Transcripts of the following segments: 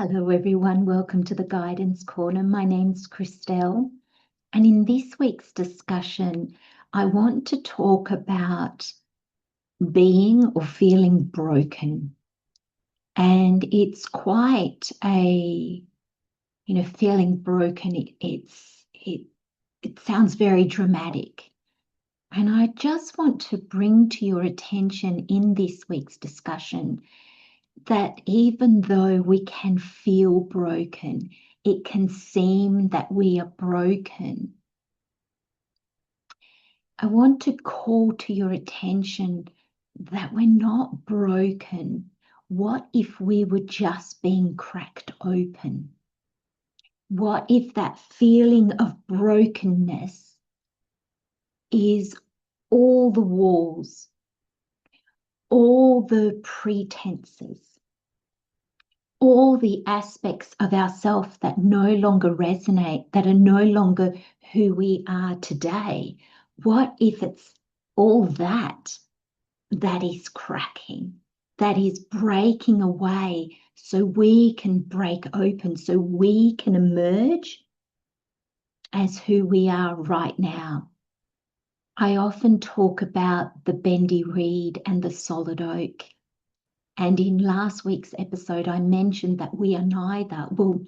Hello everyone, welcome to the Guidance Corner. My name's Christelle, and in this week's discussion, I want to talk about being or feeling broken. And it's quite a, feeling broken. It sounds very dramatic. And I just want to bring to your attention in this week's discussion that even though we can feel broken, it can seem that we are broken. I want to call to your attention that we're not broken. What if we were just being cracked open? What if that feeling of brokenness is all the walls, all the pretenses, all the aspects of ourself that no longer resonate, that are no longer who we are today? What if it's all that is cracking, that is breaking away so we can break open, so we can emerge as who we are right now? I often talk about the bendy reed and the solid oak. And in last week's episode, I mentioned that we are neither. Well,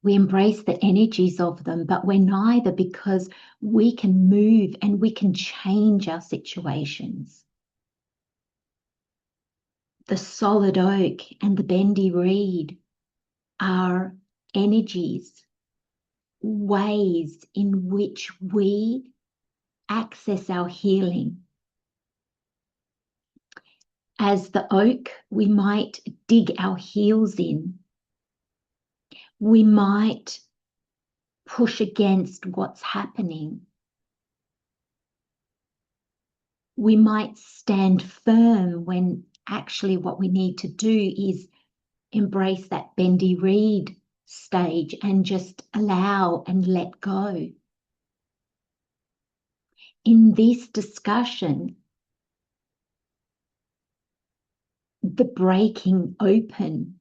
we embrace the energies of them, but we're neither, because we can move and we can change our situations. The solid oak and the bendy reed are energies, ways in which we access our healing. As the oak, we might dig our heels in. We might push against what's happening. We might stand firm when actually what we need to do is embrace that bendy reed stage and just allow and let go. In this discussion, the breaking open,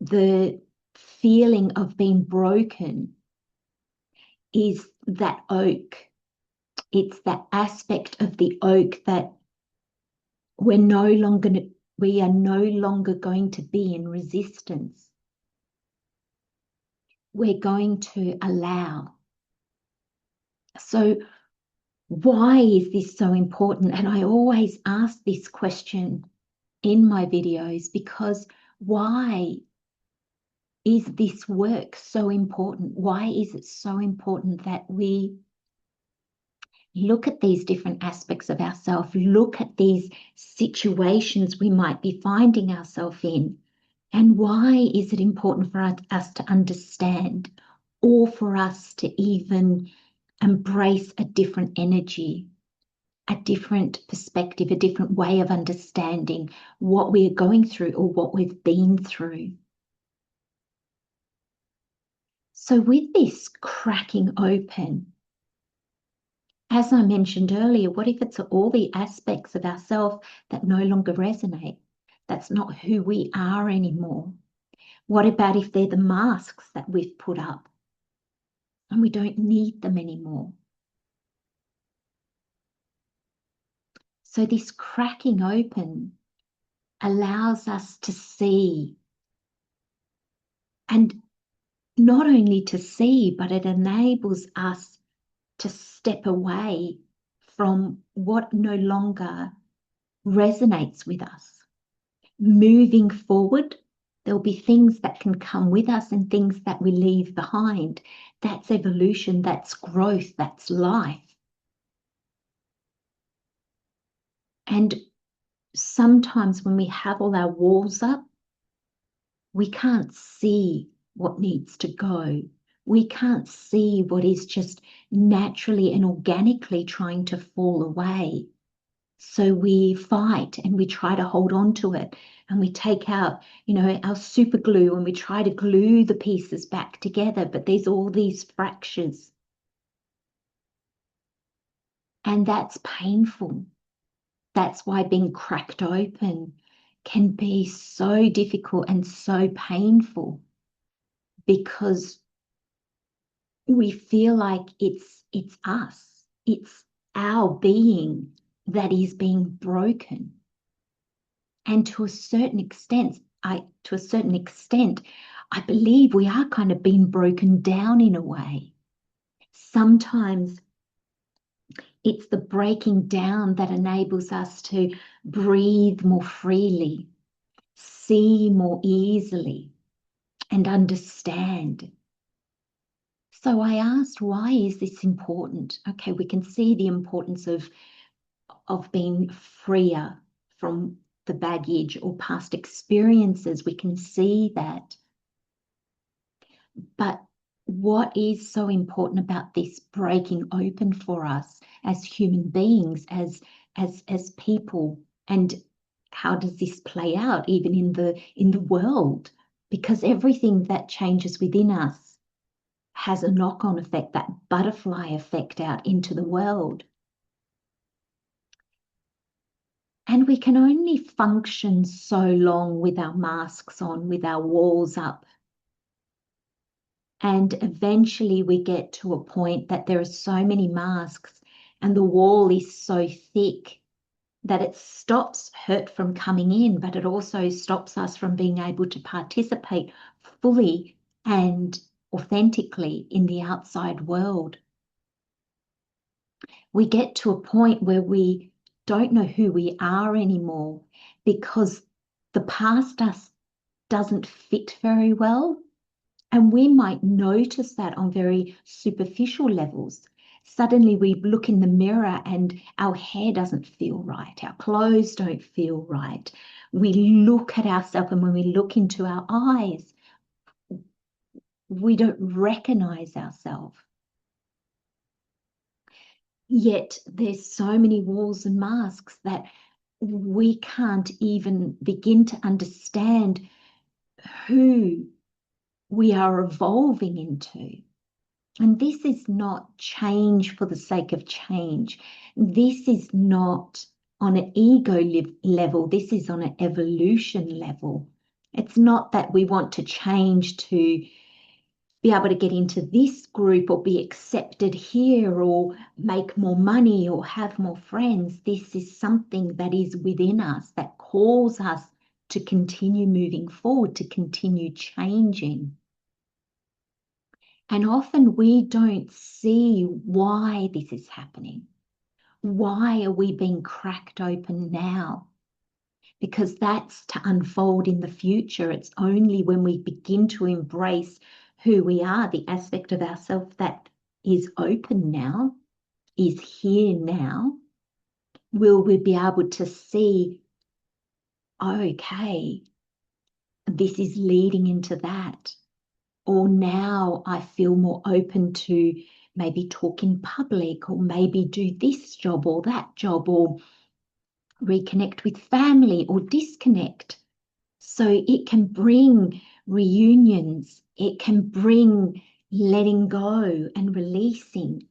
the feeling of being broken is that oak. It's that aspect of the oak that we are no longer going to be in resistance. We're going to allow. So why is this so important? And I always ask this question in my videos, because why is this work so important? Why is it so important that we look at these different aspects of ourselves, look at these situations we might be finding ourselves in? And why is it important for us to understand, or for us to even embrace a different energy, a different perspective, a different way of understanding what we are going through or what we've been through? So with this cracking open, as I mentioned earlier, what if it's all the aspects of ourselves that no longer resonate? That's not who we are anymore. What about if they're the masks that we've put up and we don't need them anymore? So this cracking open allows us to see, and not only to see, but it enables us to step away from what no longer resonates with us. Moving forward, there'll be things that can come with us and things that we leave behind. That's evolution, that's growth, that's life. And sometimes when we have all our walls up, we can't see what needs to go. We can't see what is just naturally and organically trying to fall away. So we fight and we try to hold on to it, and we take out, our super glue, and we try to glue the pieces back together, but there's all these fractures. And that's painful. That's why being cracked open can be so difficult and so painful because we feel like it's us, it's our being that is being broken. And to a certain extent, I believe we are kind of being broken down in a way. Sometimes it's the breaking down that enables us to breathe more freely, see more easily, and understand. So I asked, why is this important? Okay, we can see the importance of being freer from the baggage or past experiences. We can see that. But what is so important about this breaking open for us as human beings, as people, and how does this play out even in the world? Because everything that changes within us has a knock-on effect, that butterfly effect out into the world. And we can only function so long with our masks on, with our walls up. And eventually we get to a point that there are so many masks and the wall is so thick that it stops hurt from coming in, but it also stops us from being able to participate fully and authentically in the outside world. We get to a point where we don't know who we are anymore because the past us doesn't fit very well. And we might notice that on very superficial levels. Suddenly we look in the mirror and our hair doesn't feel right. Our clothes don't feel right. We look at ourselves, and when we look into our eyes, we don't recognize ourselves. Yet there's so many walls and masks that we can't even begin to understand who we are evolving into. And this is not change for the sake of change. This is not on an ego level. This is on an evolution level. It's not that we want to change to be able to get into this group or be accepted here or make more money or have more friends. This is something that is within us that calls us to continue moving forward, to continue changing. And often we don't see why this is happening. Why are we being cracked open now? Because that's to unfold in the future. It's only when we begin to embrace who we are, the aspect of ourselves that is open now, is here now, will we be able to see, okay, this is leading into that. Or now I feel more open to maybe talk in public, or maybe do this job or that job, or reconnect with family or disconnect. So it can bring reunions, it can bring letting go and releasing.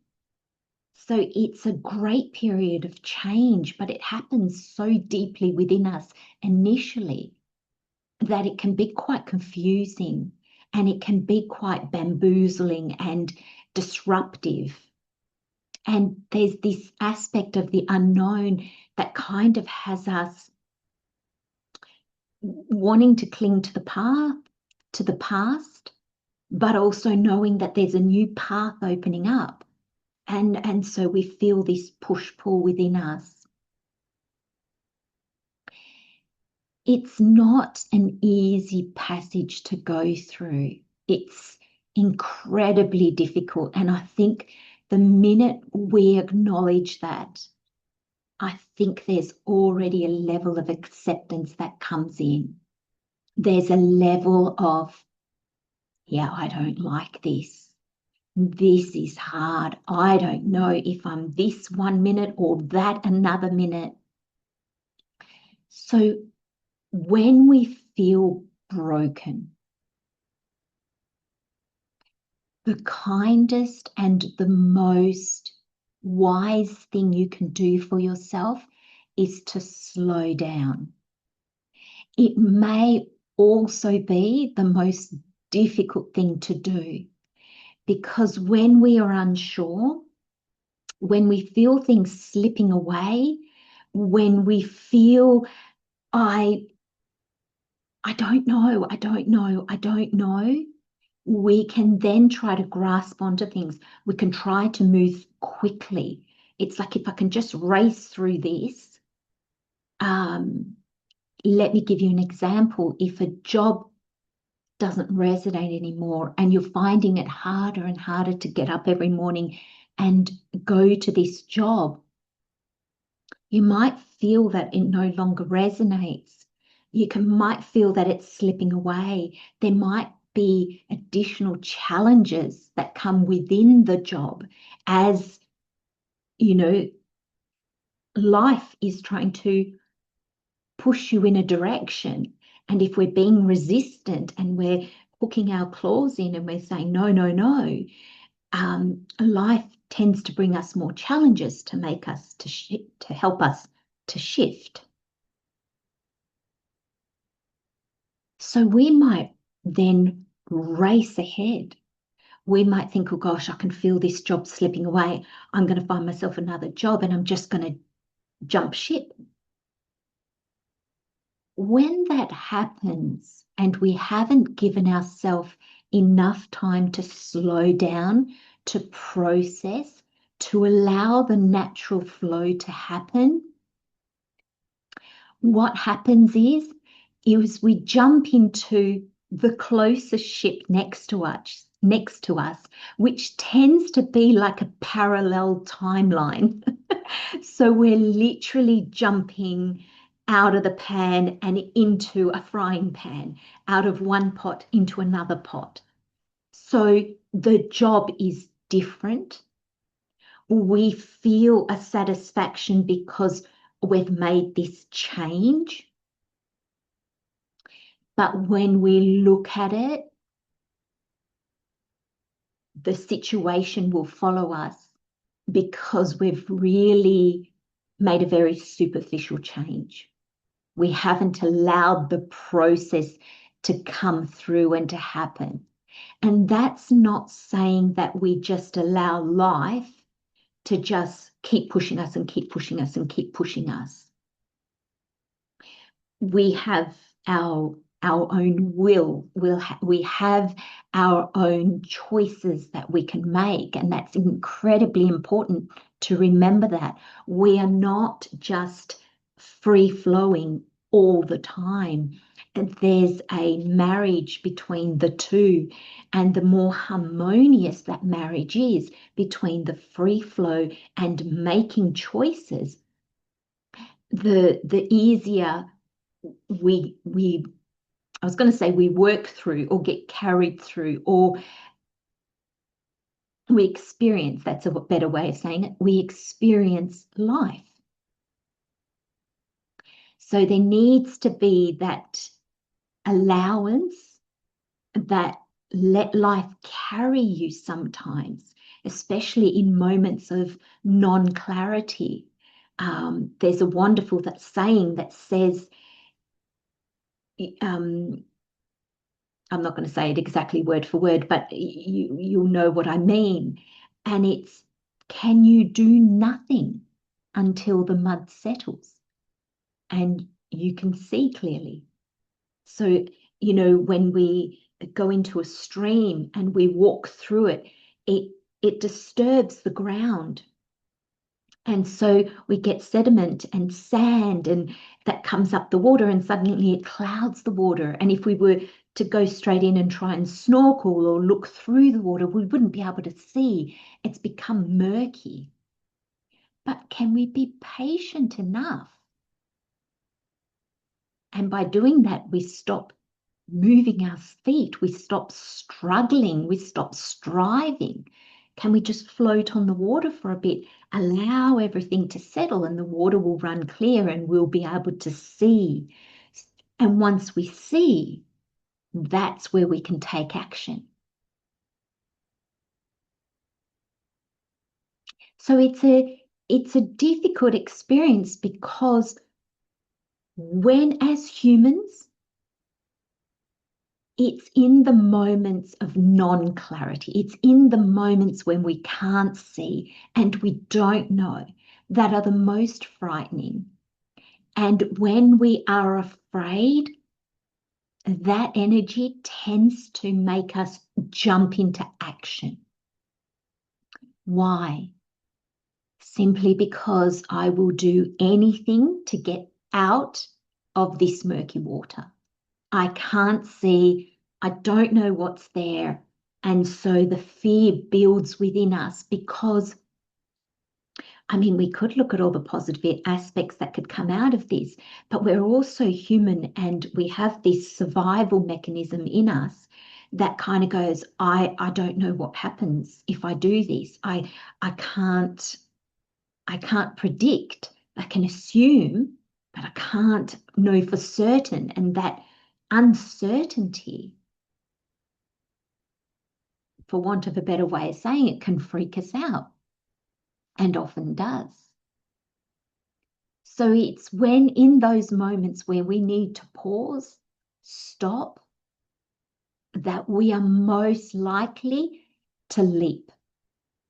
So it's a great period of change, but it happens so deeply within us initially that it can be quite confusing and it can be quite bamboozling and disruptive. And there's this aspect of the unknown that kind of has us wanting to cling to the past, but also knowing that there's a new path opening up. And so we feel this push-pull within us. It's not an easy passage to go through. It's incredibly difficult. And I think the minute we acknowledge that, I think there's already a level of acceptance that comes in. There's a level of, yeah, I don't like this. This is hard. I don't know if I'm this 1 minute or that another minute. So when we feel broken, the kindest and the most wise thing you can do for yourself is to slow down. it may also be the most difficult thing to do, because when we are unsure, when we feel things slipping away, when we feel, I I don't know, we can then try to grasp onto things. We can try to move quickly. It's like, if I can just race through this. Let me give you an example. If a job doesn't resonate anymore and you're finding it harder and harder to get up every morning and go to this job, you might feel that it no longer resonates. Might feel that it's slipping away. There might be additional challenges that come within the job as, you know, life is trying to push you in a direction. And if we're being resistant and we're hooking our claws in and we're saying, no, no, no, life tends to bring us more challenges to make us to help us to shift. So we might then race ahead. We might think, oh gosh, I can feel this job slipping away. I'm going to find myself another job and I'm just going to jump ship. When that happens and we haven't given ourselves enough time to slow down, to process, to allow the natural flow to happen, what happens is we jump into the closest ship next to us, which tends to be like a parallel timeline. So we're literally jumping out of the pan and into a frying pan, out of one pot into another pot. So the job is different. We feel a satisfaction because we've made this change. But when we look at it, the situation will follow us because we've really made a very superficial change. We haven't allowed the process to come through and to happen. And that's not saying that we just allow life to just keep pushing us and keep pushing us and keep pushing us. We have our own will. We have our own choices that we can make. And that's incredibly important to remember that. We are not just free flowing all the time. And there's a marriage between the two. And the more harmonious that marriage is between the free flow and making choices, the easier we I was going to say we work through or get carried through or we experience, that's a better way of saying it, we experience life. So there needs to be that allowance, that let life carry you sometimes, especially in moments of non-clarity. There's a wonderful saying that says, I'm not going to say it exactly word for word, but you'll know what I mean. And it's, can you do nothing until the mud settles and you can see clearly? So, when we go into a stream and we walk through it, it disturbs the ground. And so we get sediment and sand, and that comes up the water, and suddenly it clouds the water. And if we were to go straight in and try and snorkel or look through the water, we wouldn't be able to see. It's become murky. But can we be patient enough? And by doing that, we stop moving our feet, we stop struggling, we stop striving. Can we just float on the water for a bit, allow everything to settle, and the water will run clear and we'll be able to see. And once we see, that's where we can take action. So it's a difficult experience because when, as humans, it's in the moments of non-clarity. It's in the moments when we can't see and we don't know that are the most frightening. And when we are afraid, that energy tends to make us jump into action. Why? Simply because I will do anything to get out of this murky water. I can't see, I don't know what's there. And so the fear builds within us because, I mean, we could look at all the positive aspects that could come out of this, but we're also human and we have this survival mechanism in us that kind of goes, I don't know what happens if I do this. I can't predict. I can assume, but I can't know for certain. And that uncertainty, for want of a better way of saying it, can freak us out and often does. So it's when in those moments where we need to pause, stop, that we are most likely to leap,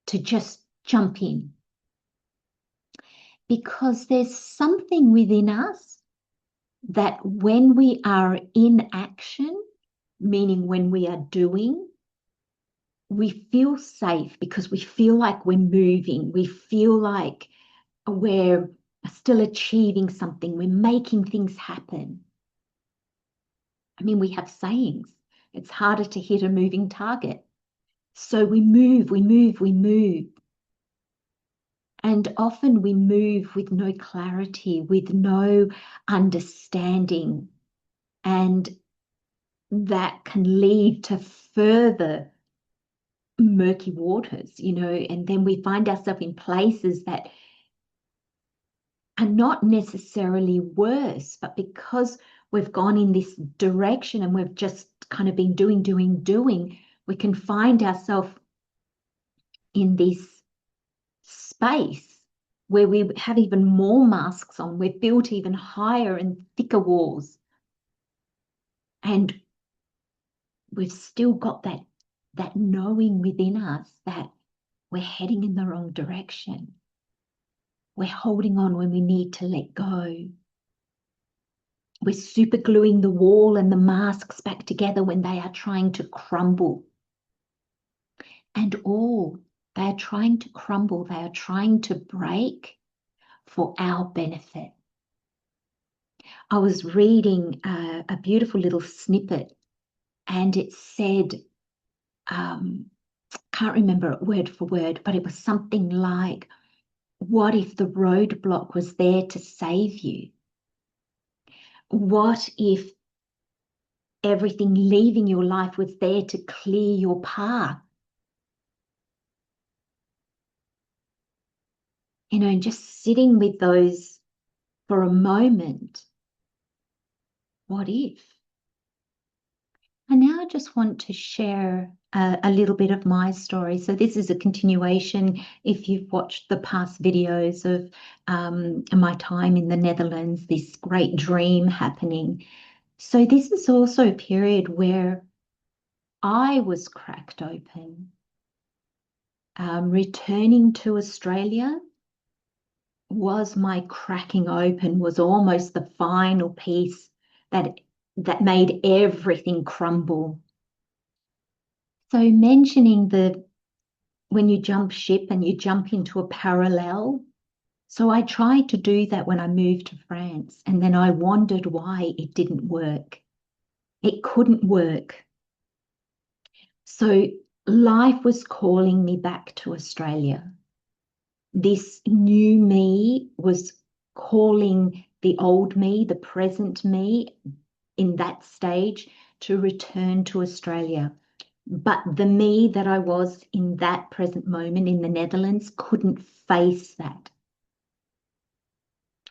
to just jump in. Because there's something within us that when we are in action, meaning when we are doing, we feel safe because we feel like we're moving. We feel like we're still achieving something. We're making things happen. I mean, we have sayings. It's harder to hit a moving target. So we move, we move, we move. And often we move with no clarity, with no understanding. And that can lead to further murky waters, and then we find ourselves in places that are not necessarily worse, but because we've gone in this direction and we've just kind of been doing, we can find ourselves in this space where we have even more masks on. We've built even higher and thicker walls. And we've still got that knowing within us that we're heading in the wrong direction. We're holding on when we need to let go. We're super gluing the wall and the masks back together when they are trying to crumble. And all they are trying to crumble, they are trying to break for our benefit. I was reading a beautiful little snippet and it said, can't remember it word for word, but it was something like, what if the roadblock was there to save you? What if everything leaving your life was there to clear your path? And just sitting with those for a moment. What if? And now I just want to share a little bit of my story. So this is a continuation, if you've watched the past videos of my time in the Netherlands, this great dream happening. So this is also a period where I was cracked open. Returning to Australia was my cracking open, was almost the final piece that made everything crumble. So mentioning when you jump ship and you jump into a parallel. So I tried to do that when I moved to France, and then I wondered why it didn't work. It couldn't work. So life was calling me back to Australia. This new me was calling the old me, the present me in that stage, to return to Australia. But the me that I was in that present moment in the Netherlands couldn't face that.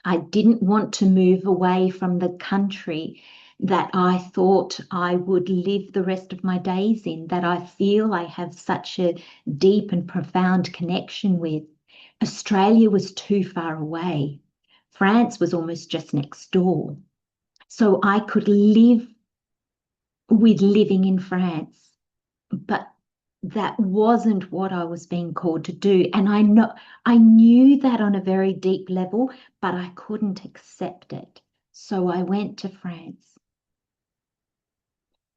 I didn't want to move away from the country that I thought I would live the rest of my days in, that I feel I have such a deep and profound connection with. Australia was too far away. France was almost just next door. So I could live with living in France. But that wasn't what I was being called to do. And I knew that on a very deep level, but I couldn't accept it. So I went to France.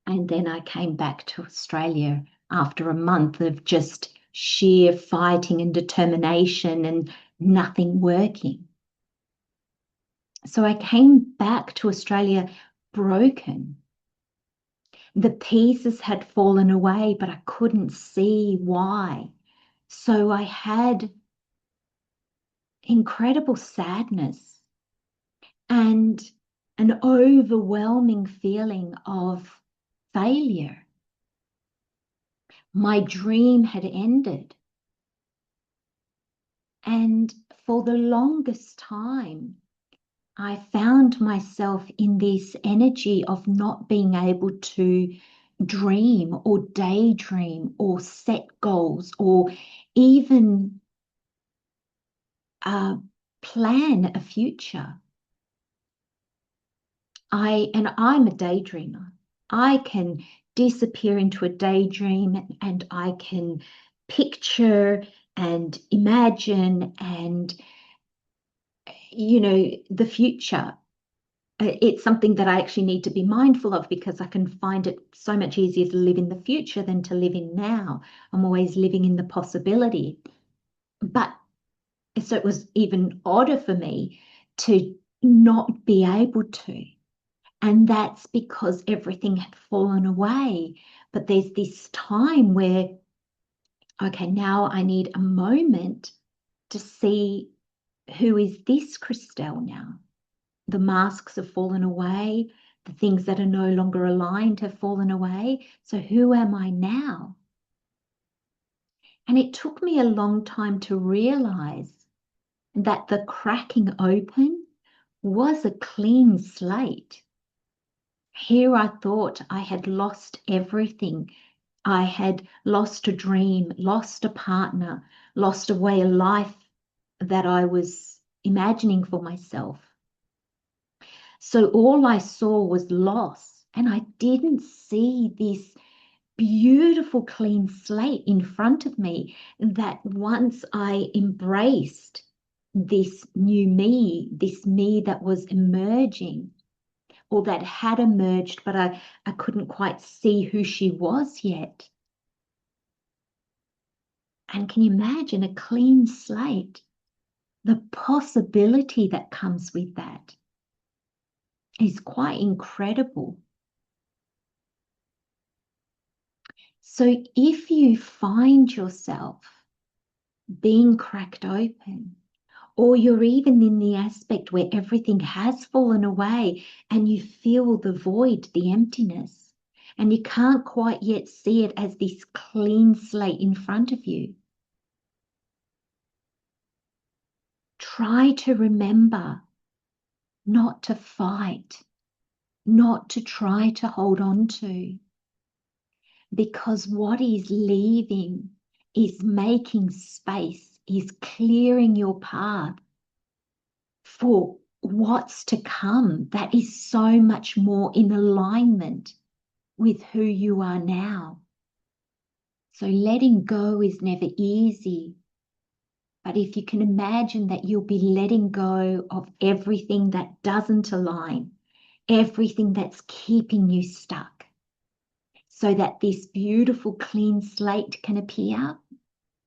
And then I came back to Australia after a month of just sheer fighting and determination and nothing working. So I came back to Australia broken. The pieces had fallen away, but I couldn't see why. So I had incredible sadness and an overwhelming feeling of failure. My dream had ended. And for the longest time, I found myself in this energy of not being able to dream or daydream or set goals or even plan a future. I'm a daydreamer. I can disappear into a daydream and I can picture and imagine and the future. It's something that I actually need to be mindful of because I can find it so much easier to live in the future than to live in now. I'm always living in the possibility. But so it was even odder for me to not be able to. And that's because everything had fallen away. But there's this time where, okay, now I need a moment to see who is this Christelle now? The masks have fallen away. The things that are no longer aligned have fallen away. So who am I now? And it took me a long time to realize that the cracking open was a clean slate. Here I thought I had lost everything. I had lost a dream, lost a partner, lost a way of life that I was imagining for myself. So all I saw was loss, and I didn't see this beautiful clean slate in front of me that once I embraced this new me, this me that was emerging or that had emerged, but I couldn't quite see who she was yet. And can you imagine a clean slate? The possibility that comes with that is quite incredible. So if you find yourself being cracked open, or you're even in the aspect where everything has fallen away and you feel the void, the emptiness, and you can't quite yet see it as this clean slate in front of you, try to remember not to fight, not to try to hold on to, because what is leaving is making space, is clearing your path for what's to come that is so much more in alignment with who you are now. So letting go is never easy. But if you can imagine that you'll be letting go of everything that doesn't align, everything that's keeping you stuck, so that this beautiful clean slate can appear,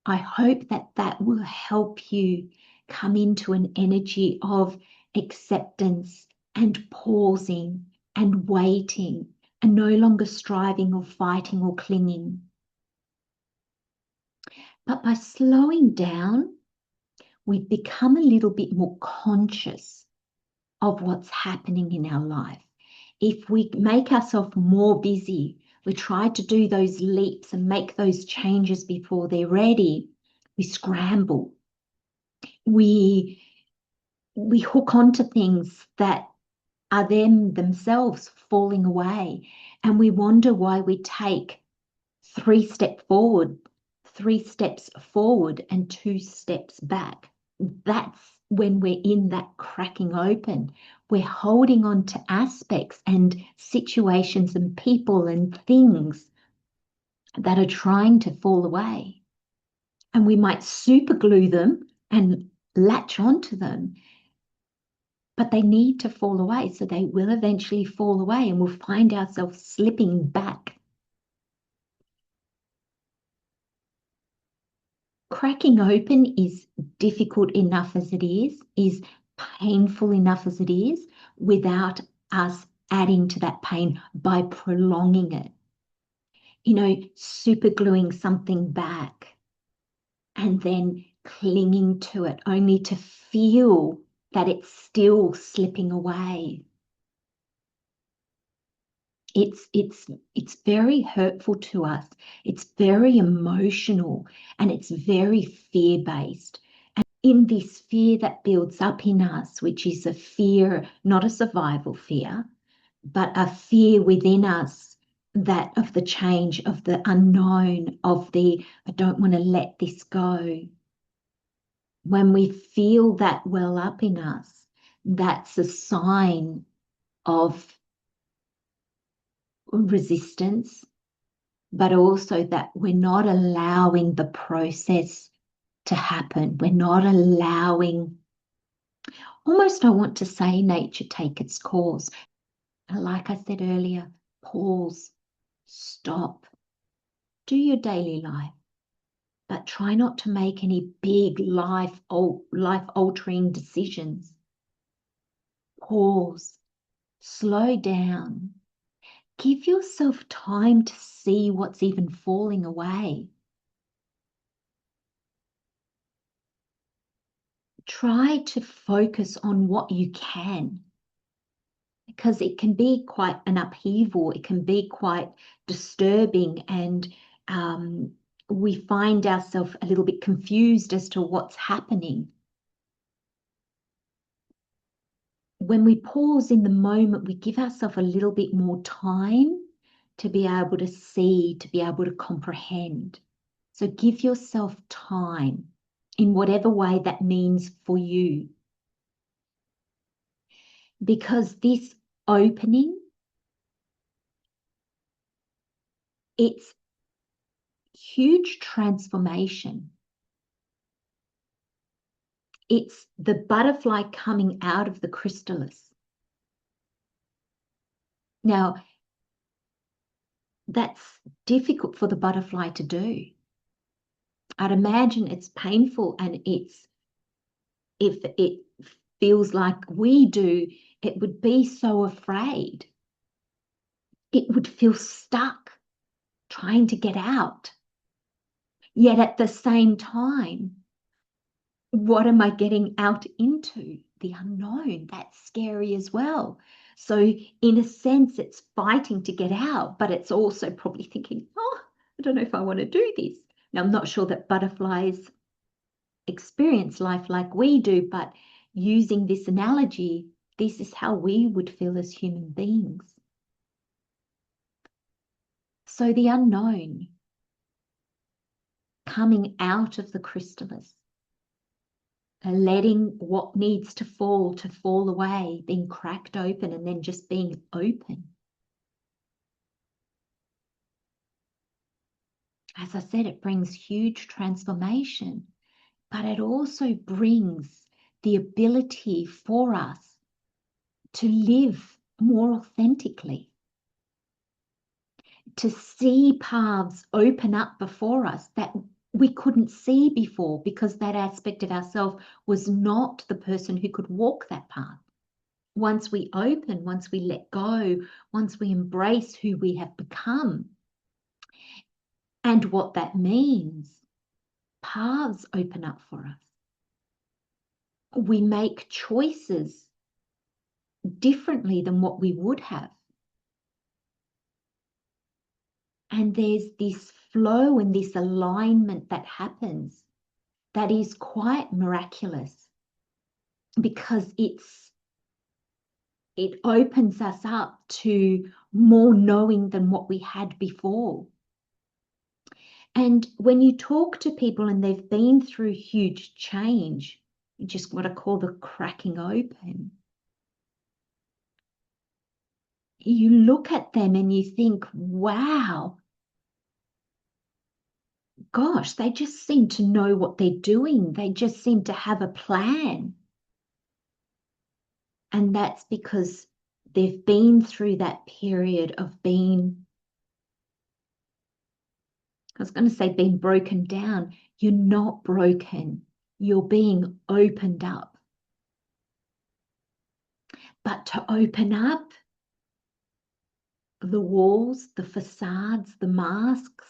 I hope that that will help you come into an energy of acceptance and pausing and waiting and no longer striving or fighting or clinging. But by slowing down, we become a little bit more conscious of what's happening in our life. If we make ourselves more busy, we try to do those leaps and make those changes before they're ready, we scramble. We hook onto things that are themselves falling away, and we wonder why we take 3 steps forward and 2 steps back. That's when we're in that cracking open, we're holding on to aspects and situations and people and things that are trying to fall away. And we might super glue them and latch onto them, but they need to fall away. So they will eventually fall away and we'll find ourselves slipping back. Cracking open is difficult enough as it is painful enough as it is, without us adding to that pain by prolonging it. You know, super gluing something back and then clinging to it only to feel that it's still slipping away. It's very hurtful to us. It's very emotional and it's very fear-based. And in this fear that builds up in us, which is a fear, not a survival fear, but a fear within us, that of the change, of the unknown, of the, I don't want to let this go. When we feel that well up in us, that's a sign of resistance, but also that we're not allowing the process to happen. We're not allowing, almost I want to say, nature take its course. Like I said earlier, pause, stop, do your daily life, but try not to make any big life-altering decisions. Pause, slow down, give yourself time to see what's even falling away. Try to focus on what you can, because it can be quite an upheaval. It can be quite disturbing, and we find ourselves a little bit confused as to what's happening. When we pause in the moment, we give ourselves a little bit more time to be able to see, to be able to comprehend. So give yourself time in whatever way that means for you. Because this opening, it's huge transformation. It's the butterfly coming out of the chrysalis. Now, that's difficult for the butterfly to do. I'd imagine it's painful, and if it feels like we do, it would be so afraid. It would feel stuck, trying to get out. Yet at the same time, what am I getting out into? The unknown. That's scary as well. So in a sense, it's fighting to get out, but it's also probably thinking, oh, I don't know if I want to do this. Now, I'm not sure that butterflies experience life like we do, but using this analogy, this is how we would feel as human beings. So the unknown, coming out of the chrysalis, letting what needs to fall away, being cracked open, and then just being open. As I said, it brings huge transformation, but it also brings the ability for us to live more authentically, to see paths open up before us that we couldn't see before, because that aspect of ourselves was not the person who could walk that path. Once we open, once we let go, once we embrace who we have become and what that means, paths open up for us. We make choices differently than what we would have. And there's this flow and this alignment that happens that is quite miraculous, because it opens us up to more knowing than what we had before. And when you talk to people and they've been through huge change, just what I call the cracking open, you look at them and you think, wow, gosh, they just seem to know what they're doing. They just seem to have a plan. And that's because they've been through that period of being, I was going to say being broken down. You're not broken. You're being opened up. But to open up the walls, the facades, the masks,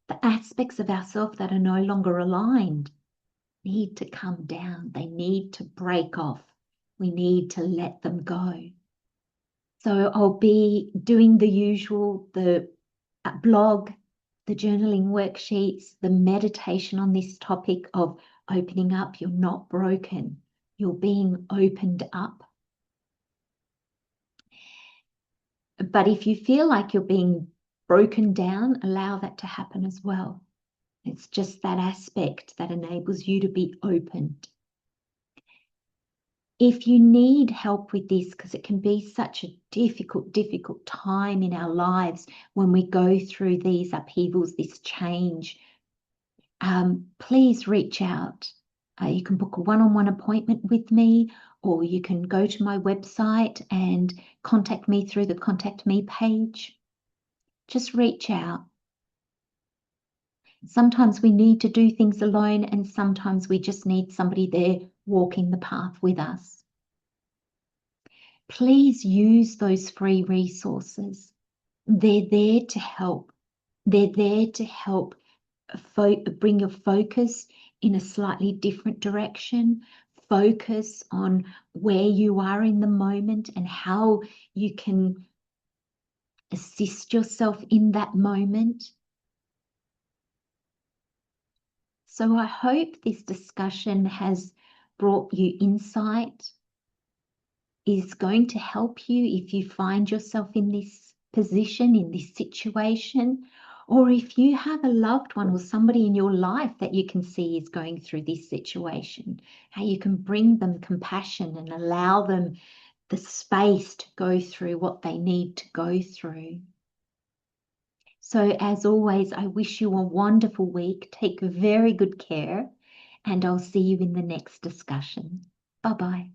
the aspects of ourselves that are no longer aligned need to come down. They need to break off. We need to let them go. So I'll be doing the usual, the blog, the journaling worksheets, the meditation on this topic of opening up. You're not broken. You're being opened up. But if you feel like you're being broken down, allow that to happen as well. It's just that aspect that enables you to be opened. If you need help with this, because it can be such a difficult time in our lives when we go through these upheavals, this change, please reach out. You can book a one-on-one appointment with me, or you can go to my website and contact me through the Contact Me page. Just reach out. Sometimes we need to do things alone, and sometimes we just need somebody there walking the path with us. Please use those free resources. They're there to help. They're there to help bring your focus in a slightly different direction. Focus on where you are in the moment and how you can assist yourself in that moment. So I hope this discussion has brought you insight, is going to help you if you find yourself in this position, in this situation, or if you have a loved one or somebody in your life that you can see is going through this situation, how you can bring them compassion and allow them the space to go through what they need to go through. So as always, I wish you a wonderful week. Take very good care, and I'll see you in the next discussion. Bye-bye.